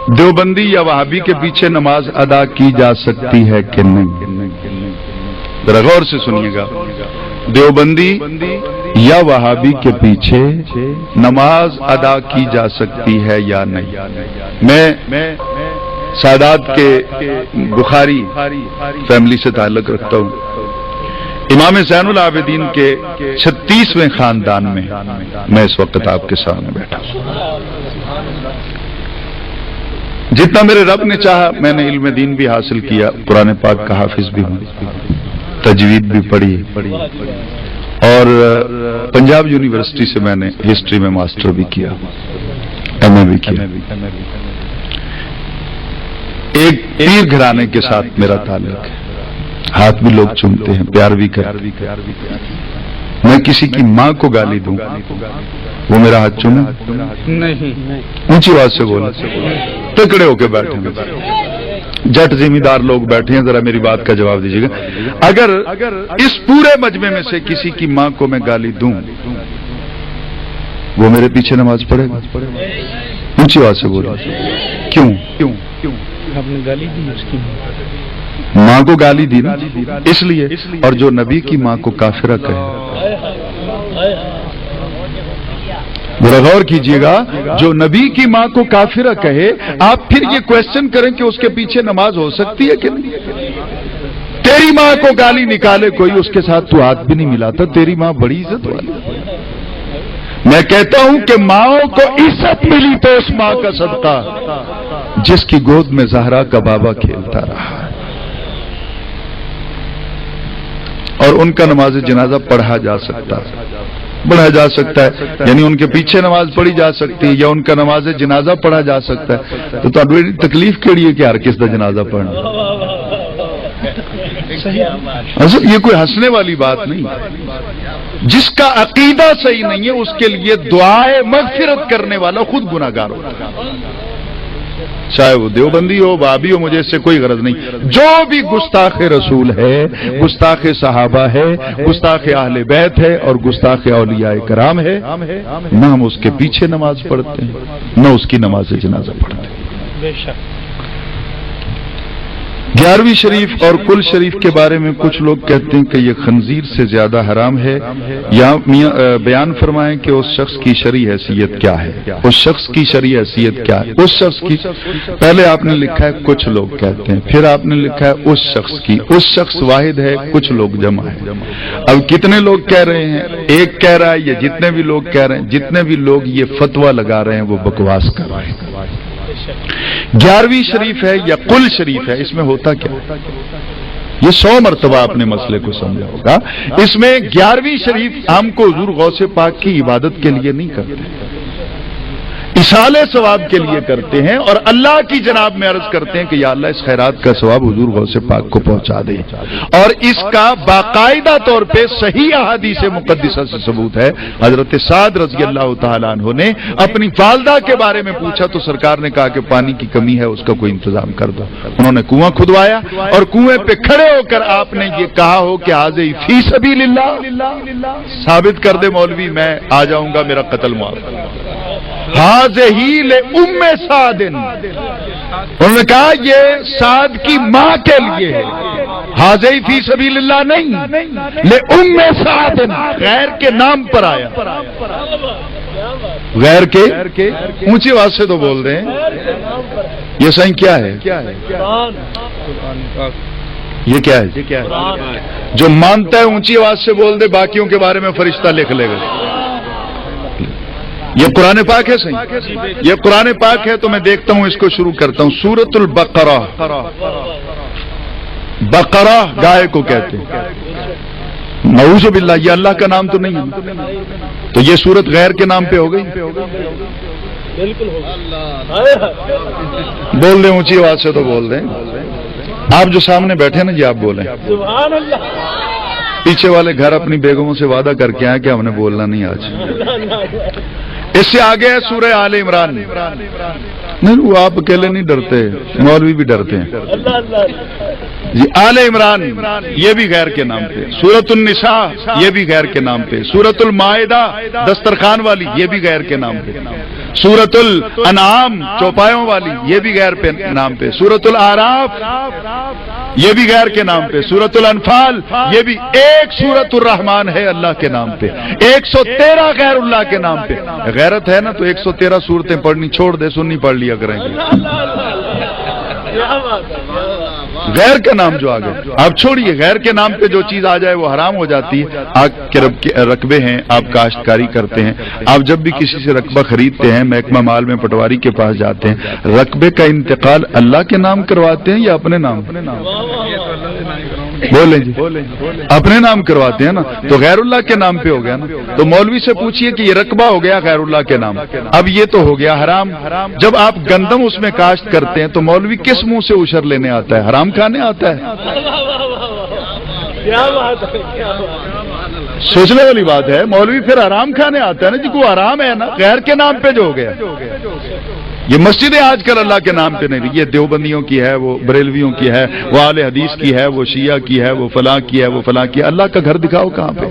دیوبندی یا وہابی کے پیچھے نماز ادا کی جا سکتی ہے کہ نہیں؟ ذرا غور سے سنیے گا. دیوبندی یا وہابی کے پیچھے نماز ادا کی جا سکتی ہے یا نہیں؟ میں سادات کے بخاری فیملی سے تعلق رکھتا ہوں. امام زین العابدین کے 36ویں خاندان میں اس وقت آپ کے سامنے بیٹھا ہوں. جتنا میرے رب نے چاہا میں نے علم دین بھی حاصل کیا، قرآن پاک کا حافظ بھی ہوں، تجوید بھی پڑھی، اور پنجاب یونیورسٹی سے میں نے ہسٹری میں ماسٹر بھی کیا، ایم اے بھی کیا. ایک پیر گھرانے کے ساتھ میرا تعلق ہے، ہاتھ بھی لوگ چومتے ہیں، پیار بھی کرتے ہیں. میں کسی کی ماں کو گالی دوں وہ میرا ہاتھ چومے نہیں؟ اونچی آواز سے بولو، تکڑے ہو کے بیٹھے ہیں، جٹ زمیندار لوگ بیٹھے ہیں، ذرا میری بات کا جواب دیجیے گا. اگر اس پورے مجمع میں سے کسی کی ماں کو میں گالی دوں وہ میرے پیچھے نماز پڑھے گا؟ اونچی آواز سے بولو. کیوں؟ آپ نے گالی دی اس کی ماں کو گالی دی نا، اس لیے. اور جو نبی کی ماں کو کافرہ کہے، ذرا غور کیجئے گا، جو نبی کی ماں کو کافرہ کہے، آپ پھر یہ کوشچن کریں کہ اس کے پیچھے نماز ہو سکتی ہے کہ نہیں؟ تیری ماں کو گالی نکالے کوئی، اس کے ساتھ تو ہاتھ بھی نہیں ملاتا، تیری ماں بڑی عزت والی. میں کہتا ہوں کہ ماؤں کو عزت ملی تو اس ماں کا صدقہ جس کی گود میں زہرا کا بابا کھیلتا رہا، اور ان کا نماز جنازہ پڑھا جا سکتا ہے، یعنی ان کے پیچھے نماز پڑھی جا سکتی ہے یا ان کا نماز جنازہ پڑھا جا سکتا ہے. تو تکلیف کیڑی ہے کہ ہر کس کا جنازہ پڑھنا؟ اصل یہ کوئی ہنسنے والی بات نہیں. جس کا عقیدہ صحیح نہیں ہے اس کے لیے دعائے مغفرت کرنے والا خود گناہگار ہوتا ہے، چاہے وہ دیوبندی ہو، وہابی ہو، مجھے اس سے کوئی غرض نہیں. جو بھی گستاخ رسول ہے، گستاخ صحابہ ہے، گستاخ اہل بیت ہے، اور گستاخ اولیاء کرام ہے، نہ ہم اس کے پیچھے نماز پڑھتے ہیں نہ اس کی نماز جنازہ پڑھتے ہیں. بے شک. 11ویں شریف اور کل شریف کے بارے میں کچھ لوگ کہتے ہیں کہ یہ خنزیر سے زیادہ حرام ہے. یہاں بیان فرمائیں کہ اس شخص کی شرعی حیثیت کیا ہے. اس شخص کی شرعی حیثیت کیا ہے؟ اس شخص کی، پہلے آپ نے لکھا ہے کچھ لوگ کہتے ہیں، پھر آپ نے لکھا ہے اس شخص کی. اس شخص واحد ہے، کچھ لوگ جمع ہے. اب کتنے لوگ کہہ رہے ہیں؟ ایک کہہ رہا ہے، یہ جتنے بھی لوگ کہہ رہے ہیں، جتنے بھی لوگ یہ فتویٰ لگا رہے ہیں وہ بکواس کر رہے ہیں. 11ویں شریف ہے یا کل شریف ہے، اس میں ہوتا کیا؟ یہ 100 مرتبہ آپ نے مسئلے کو سمجھا ہوگا. اس میں 11ویں شریف ہم کو حضور غوث پاک کی عبادت کے لیے نہیں کرتے، اصالہ ثواب کے لیے کرتے ہیں، اور اللہ کی جناب میں عرض کرتے ہیں کہ یا اللہ اس خیرات کا ثواب حضور غوث پاک کو پہنچا دے. اور اس کا باقاعدہ طور پہ صحیح احادیث مقدسہ سے ثبوت ہے. حضرت سعد رضی اللہ تعالیٰ عنہ نے اپنی والدہ کے بارے میں پوچھا تو سرکار نے کہا کہ پانی کی کمی ہے، اس کا کوئی انتظام کر دو. انہوں نے کنواں کھدوایا اور کنویں پہ کھڑے ہو کر آپ نے یہ کہا ہو کہ حاضر فی سبیل اللہ، ثابت کر دے مولوی میں آ جاؤں گا، میرا قتل معاف. حاضہی لأم سعد، انہوں نے کہا یہ سعد کی ماں کے لیے ہے، حاضہی فی سبیل اللہ نہیں، لأم سعد، غیر کے نام پر آیا. غیر کے اونچی آواز سے تو بول رہے ہیں. یہ صحیح کیا ہے؟ یہ کیا ہے؟ جو مانتا ہے اونچی آواز سے بول دے، باقیوں کے بارے میں فرشتہ لکھ لے گا. یہ قرآن پاک ہے صحیح؟ یہ قرآن پاک ہے تو میں دیکھتا ہوں، اس کو شروع کرتا ہوں. سورۃ البقرہ، بقرہ گائے کو کہتے ہیں. نعوذ باللہ، یہ اللہ کا نام تو نہیں ہے، تو یہ سورت غیر کے نام پہ ہو گئی. بول دیں اونچی آواز سے تو بول دیں. آپ جو سامنے بیٹھے نا جی آپ بولیں. پیچھے والے گھر اپنی بیگموں سے وعدہ کر کے آئے کہ ہم نے بولنا نہیں آج. اس سے آگے ہے سورہ آل عمران. نہیں وہ آپ اکیلے نہیں ڈرتے، مولوی بھی ڈرتے ہیں جی. آل عمران یہ بھی غیر کے نام پہ. سورۃ النساء یہ بھی غیر کے نام پہ. سورۃ المائدہ دسترخوان والی یہ بھی غیر کے نام پہ. सूरतुल अनाम चौपायों वाली, ये भी गैर पे नाम पे। सूरतुल आराफ, ये भी गैर के नाम पे। सूरतुल अनफाल, ये भी एक सूरतुल रहमान है अल्लाह के नाम पे। 113 गैरुल्लाह के नाम पे। गैरत है ना तो 113 सूरतें पढ़नी छोड़ दे, सुन्नी पढ़ लिया करेंगे। गैर का नाम जो आ गया, आप छोड़िए, गैर के नाम पे जो चीज आ जाए वो हराम हो जाती है। आग के रकबे हैं, आप काश्तकारी करते हैं, आप जब भी किसी से रकबा खरीदते हैं, महकमा माल में पटवारी के पास जाते हैं, रकबे का इंतकाल अल्लाह के नाम करवाते हैं या अपने नाम? बोले जी, अपने नाम करवाते हैं ना, तो गैरुल्लाह के नाम पे हो गया ना। तो मौलवी से पूछिए कि ये रकबा हो गया गैरुल्लाह के नाम, अब ये तो हो गया हराम। जब आप गंदम उसमें काश्त करते हैं तो मौलवी किस मुंह से उशर लेने आता है? हराम खाने आता है? क्या बात है, क्या बात है। सोचने वाली बात है। मौलवी फिर हराम खाने आता है ना जी, को हराम है ना, गैर के नाम पे जो हो गया। ये मस्जिदें आजकल अल्लाह के नाम पे नहीं, ये देवबंदियों की है, वो बरेलवियों की है, वो आले हदीस की है, वो शिया की है, वो फलां की है, वो फलां की है। अल्लाह का घर दिखाओ कहां पे।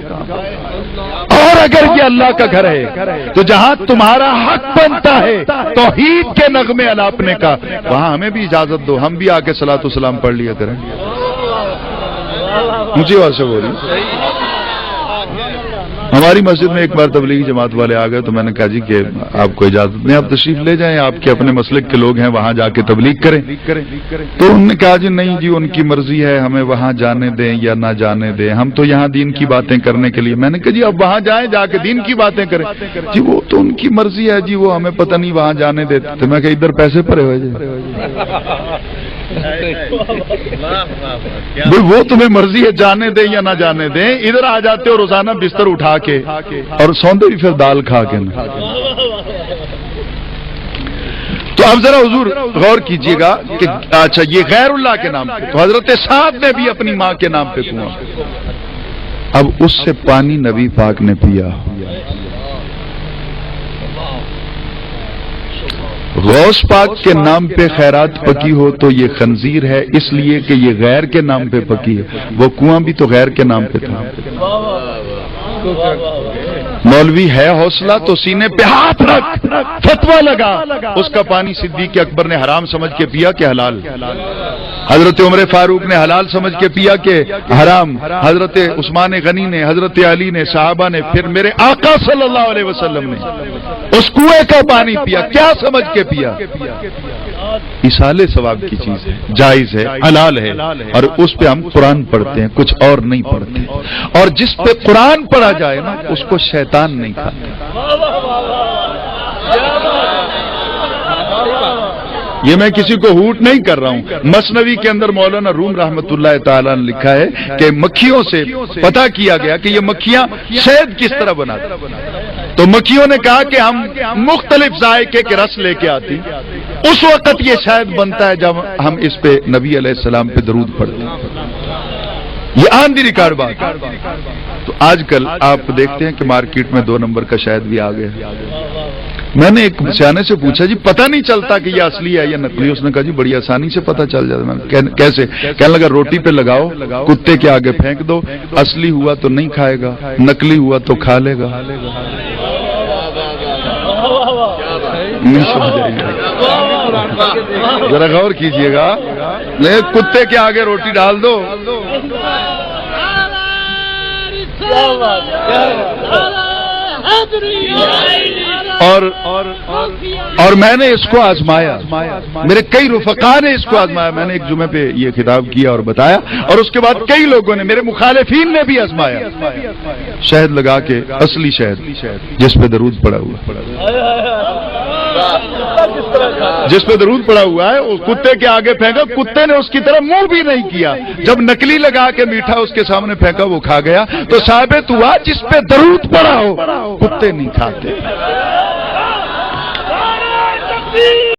और अगर ये अल्लाह का घर है तो जहां तुम्हारा हक बनता है तौहीद के नगमे अलापने का, वहां हमें भी इजाजत दो, हम भी आके सलातो सलाम पढ़ लिया करें। मुझे बात से बोली, हमारी मस्जिद में एक बार तबलीगी जमात वाले आ गए तो मैंने कहा जी कि आपको इजाजत नहीं, आप तशरीफ ले जाएं, आपके अपने मसलक के लोग हैं, वहां जाके तबलीग करें। तो उन्होंने कहा जी नहीं जी, उनकी मर्जी है, हमें वहां जाने दें या ना जाने दें, हम तो यहाँ दीन की बातें करने के लिए। मैंने कहा जी अब वहां जाएं, जाके दीन की बातें करें। जी वो तो उनकी मर्जी है जी, वो हमें पता नहीं वहां जाने देते। तो मैं कहा इधर पैसे भरे हुए जी, वो तुम्हें मर्जी है जाने दें या ना जाने दें, इधर आ जाते हो रोजाना बिस्तर उठा के और सौंदे भी फिर दाल खा के ना। तो अब जरा हुजूर गौर कीजिएगा कि अच्छा ये गैरुल्लाह के नाम पे, तो हजरत साद ने भी अपनी मां के नाम पे कुआं, अब उससे पानी नबी पाक ने पिया। गौस पाक के नाम पे खैरात पकी हो तो ये खंजीर है, इसलिए कि ये गैर के नाम पे पकी है। वो कुआं भी तो गैर के नाम पे था। मौलवी है हौसला तो सीने पे हाथ रख, फतवा लगा, उसका पानी सिद्दीक अकबर ने हराम समझ के पिया कि हलाल, हजरत उमर फारूक ने हलाल समझ के पिया कि हराम, हजरत उस्मान गनी ने, हजरत अली ने, साहबा ने, फिर मेरे आका सल्लल्लाहु अलैहि वसल्लम ने उस कुएं का पानी पिया। क्या समझ के पिया? इसाले सवाब की चीज है, जायज है, हलाल है, और उस पे हम कुरान पढ़ते हैं, कुछ और नहीं पढ़ते। और जिस पे कुरान पढ़ा जाए ना उसको शैतान नहीं खाता। ये मैं किसी को हूट नहीं कर रहा हूं। मसनवी के अंदर मौलाना रूम रहमतुल्लाह ताला ने लिखा है कि मक्खियों से पता किया गया कि ये मक्खियां शहद किस तरह बनाती, तो मक्खियों ने कहा कि हम मुख्तलिफ जायके के रस लेके आती, उस वक्त ये शहद बनता है जब हम इस पे नबी अलैहिस्सलाम पे दरूद पढ़ते हैं। ये ऑन दी रिकॉर्ड बात। तो आजकल आप देखते हैं कि मार्केट में 2 नंबर का शहद भी आ गया। मैंने एक सियाने से पूछा जी पता नहीं चलता कि ये असली है या नकली? उसने कहा जी बड़ी आसानी से पता चल जाता है। मैंने कैसे? कहने लगा रोटी पे लगाओ, कुत्ते के आगे फेंक दो, असली हुआ तो नहीं खाएगा, नकली हुआ तो खा लेगा। नहीं समझ आएगा, जरा गौर कीजिएगा। कुत्ते के आगे रोटी डाल दो, और मैंने इसको आजमाया, मेरे कई रुफका ने इसको आजमाया। मैंने एक जुमे पे ये खिताब किया और बताया, और उसके बाद कई लोगों ने, मेरे मुखालिफीन ने भी आजमाया। शहद लगा के, असली शहद जिस पे दरूद पड़ा हुआ, जिस पे दरूद पड़ा हुआ है, उस कुत्ते के आगे फेंका, कुत्ते ने उसकी तरफ मुंह भी नहीं किया। जब नकली लगा के मीठा उसके सामने फेंका, वो खा गया। तो साबित हुआ जिस पे दरूद पड़ा हो कुत्ते नहीं खाते।